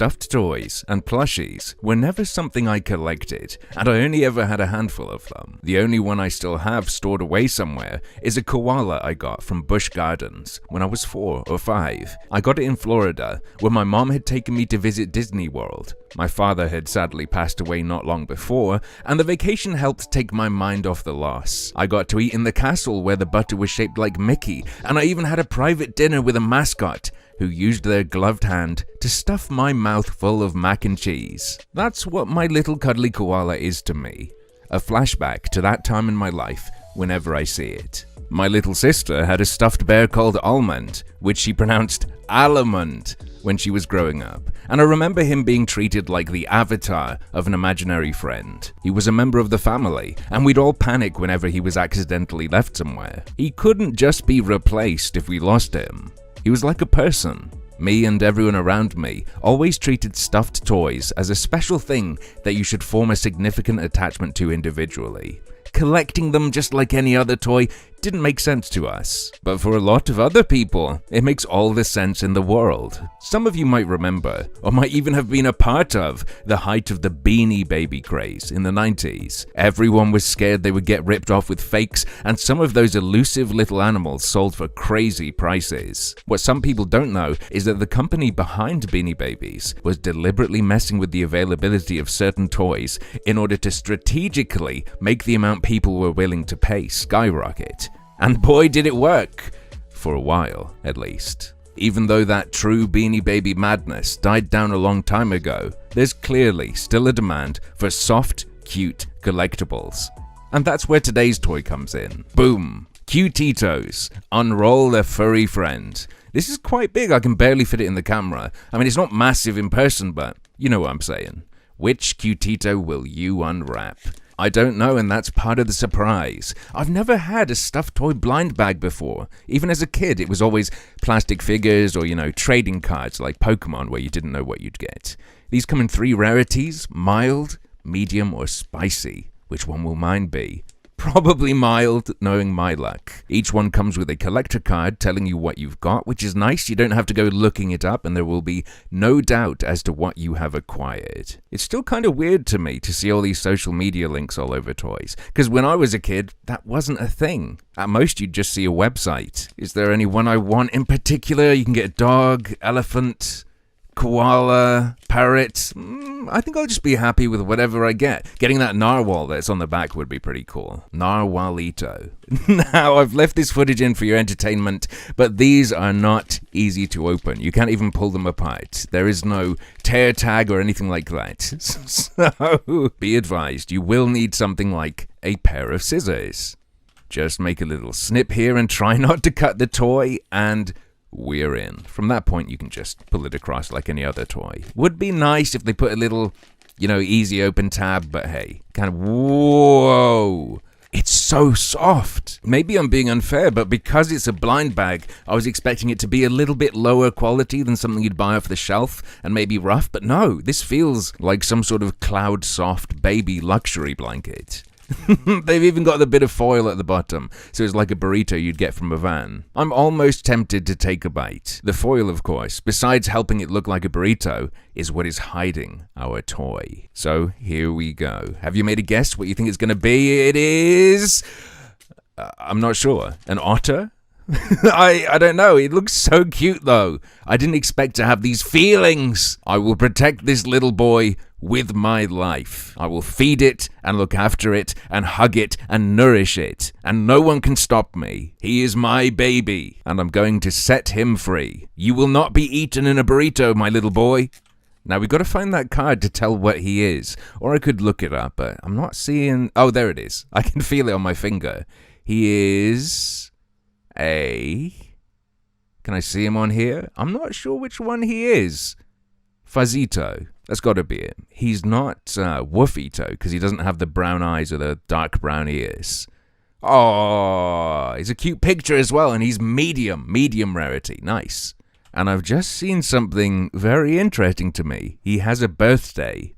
stuffed toys and plushies were never something I collected, and I only ever had a handful of them. The only one I still have stored away somewhere is a koala I got from Busch Gardens when I was 4 or 5. I got it in Florida, where my mom had taken me to visit Disney World. My father had sadly passed away not long before, and the vacation helped take my mind off the loss. I got to eat in the castle where the butter was shaped like Mickey, and I even had a private dinner with a mascot who used their gloved hand to stuff my mouth full of mac and cheese. That's what my little cuddly koala is to me. A flashback to that time in my life whenever I see it. My little sister had a stuffed bear called Almond, which she pronounced Almond when she was growing up, and I remember him being treated like the avatar of an imaginary friend. He was a member of the family, and we'd all panic whenever he was accidentally left somewhere. He couldn't just be replaced if we lost him. He was like a person. Me and everyone around me always treated stuffed toys as a special thing that you should form a significant attachment to individually. Collecting them just like any other toy didn't make sense to us, but for a lot of other people, it makes all the sense in the world. Some of you might remember, or might even have been a part of, the height of the Beanie Baby craze in the 90s. Everyone was scared they would get ripped off with fakes, and some of those elusive little animals sold for crazy prices. What some people don't know is that the company behind Beanie Babies was deliberately messing with the availability of certain toys in order to strategically make the amount people were willing to pay skyrocket. And boy, did it work! For a while, at least. Even though that true Beanie Baby madness died down a long time ago, there's clearly still a demand for soft, cute collectibles. And that's where today's toy comes in. Boom! Cutetitos. Unroll a furry friend. This is quite big, I can barely fit it in the camera. I mean, it's not massive in person, but you know what I'm saying. Which Cutito will you unwrap? I don't know, and that's part of the surprise. I've never had a stuffed toy blind bag before. Even as a kid, it was always plastic figures or, trading cards like Pokemon where you didn't know what you'd get. These come in 3 rarities: mild, medium, or spicy. Which one will mine be? Probably mild, knowing my luck. Each one comes with a collector card telling you what you've got, which is nice. You don't have to go looking it up, and there will be no doubt as to what you have acquired. It's still kind of weird to me to see all these social media links all over toys, because when I was a kid, that wasn't a thing. At most, you'd just see a website. Is there any one I want in particular? You can get a dog, elephant, koala, parrot. I think I'll just be happy with whatever I get. Getting that narwhal that's on the back would be pretty cool. Narwhalito. Now, I've left this footage in for your entertainment, but these are not easy to open. You can't even pull them apart. There is no tear tag or anything like that. So, be advised, you will need something like a pair of scissors. Just make a little snip here and try not to cut the toy, and we're in. From that point, you can just pull it across like any other toy. Would be nice if they put a little, easy open tab, but hey, whoa! It's so soft. Maybe I'm being unfair, but because it's a blind bag, I was expecting it to be a little bit lower quality than something you'd buy off the shelf and maybe rough, but no, this feels like some sort of cloud soft baby luxury blanket. They've even got the bit of foil at the bottom, so it's like a burrito you'd get from a van. I'm almost tempted to take a bite. The foil, of course, besides helping it look like a burrito, is what is hiding our toy. So here we go. Have you made a guess what you think it's going to be? It is... I'm not sure. An otter? I don't know. It looks so cute, though. I didn't expect to have these feelings. I will protect this little boy with my life. I will feed it and look after it and hug it and nourish it, and no one can stop me. He is my baby, and I'm going to set him free. You will not be eaten in a burrito, my little boy. Now, we've got to find that card to tell what he is, or I could look it up, but I'm not seeing... Oh, there it is. I can feel it on my finger. He is a... Can I see him on here? I'm not sure which one he is. Fuzzito. That's got to be it. He's not Woofito, because he doesn't have the brown eyes or the dark brown ears. Oh, it's a cute picture as well, and he's medium rarity. Nice. And I've just seen something very interesting to me. He has a birthday.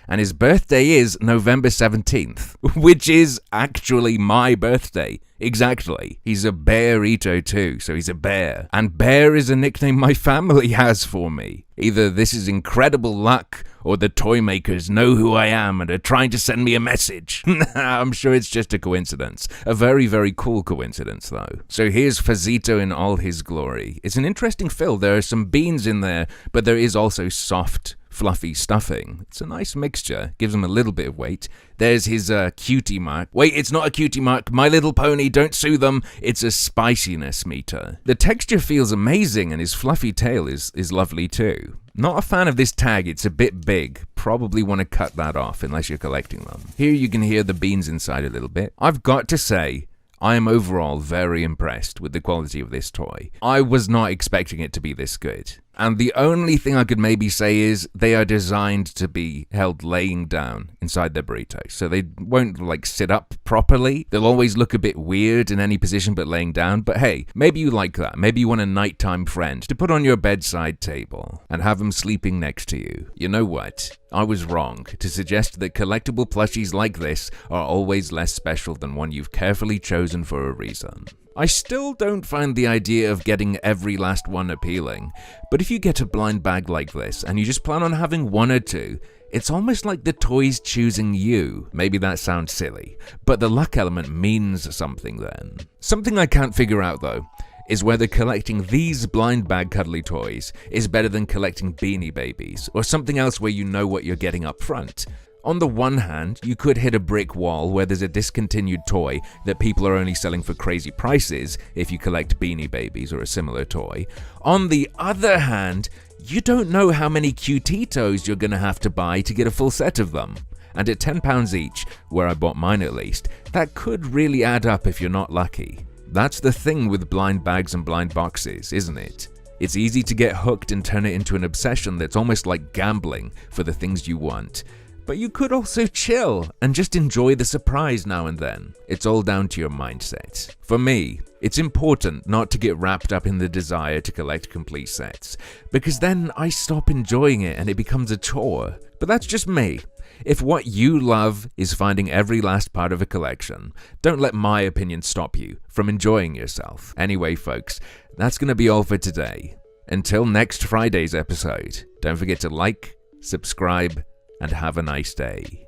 and his birthday is November 17th, which is actually my birthday. Exactly. He's a Burrito too, so he's a bear. And bear is a nickname my family has for me. Either this is incredible luck, or the toy makers know who I am and are trying to send me a message. I'm sure it's just a coincidence. A very, very cool coincidence, though. So here's Fazito in all his glory. It's an interesting fill. There are some beans in there, but there is also soft, fluffy stuffing. It's a nice mixture. Gives him a little bit of weight. There's his cutie mark. Wait, it's not a cutie mark. My Little Pony, don't sue them. It's a spiciness meter. The texture feels amazing, and his fluffy tail is lovely too. Not a fan of this tag, it's a bit big. Probably want to cut that off unless you're collecting them. Here you can hear the beans inside a little bit. I've got to say, I am overall very impressed with the quality of this toy. I was not expecting it to be this good. And the only thing I could maybe say is they are designed to be held laying down inside their burrito. So they won't sit up properly. They'll always look a bit weird in any position but laying down. But hey, maybe you like that. Maybe you want a nighttime friend to put on your bedside table and have them sleeping next to you. You know what? I was wrong to suggest that collectible plushies like this are always less special than one you've carefully chosen for a reason. I still don't find the idea of getting every last one appealing, but if you get a blind bag like this and you just plan on having one or two, it's almost like the toy's choosing you. Maybe that sounds silly, but the luck element means something then. Something I can't figure out though is whether collecting these blind bag cuddly toys is better than collecting Beanie Babies, or something else where you know what you're getting up front. On the one hand, you could hit a brick wall where there's a discontinued toy that people are only selling for crazy prices if you collect Beanie Babies or a similar toy. On the other hand, you don't know how many Cutetitos you're gonna have to buy to get a full set of them. And at £10 each, where I bought mine at least, that could really add up if you're not lucky. That's the thing with blind bags and blind boxes, isn't it? It's easy to get hooked and turn it into an obsession that's almost like gambling for the things you want. But you could also chill and just enjoy the surprise now and then. It's all down to your mindset. For me, it's important not to get wrapped up in the desire to collect complete sets, because then I stop enjoying it and it becomes a chore. But that's just me. If what you love is finding every last part of a collection, don't let my opinion stop you from enjoying yourself. Anyway, folks, that's going to be all for today. Until next Friday's episode, don't forget to like, subscribe, and have a nice day.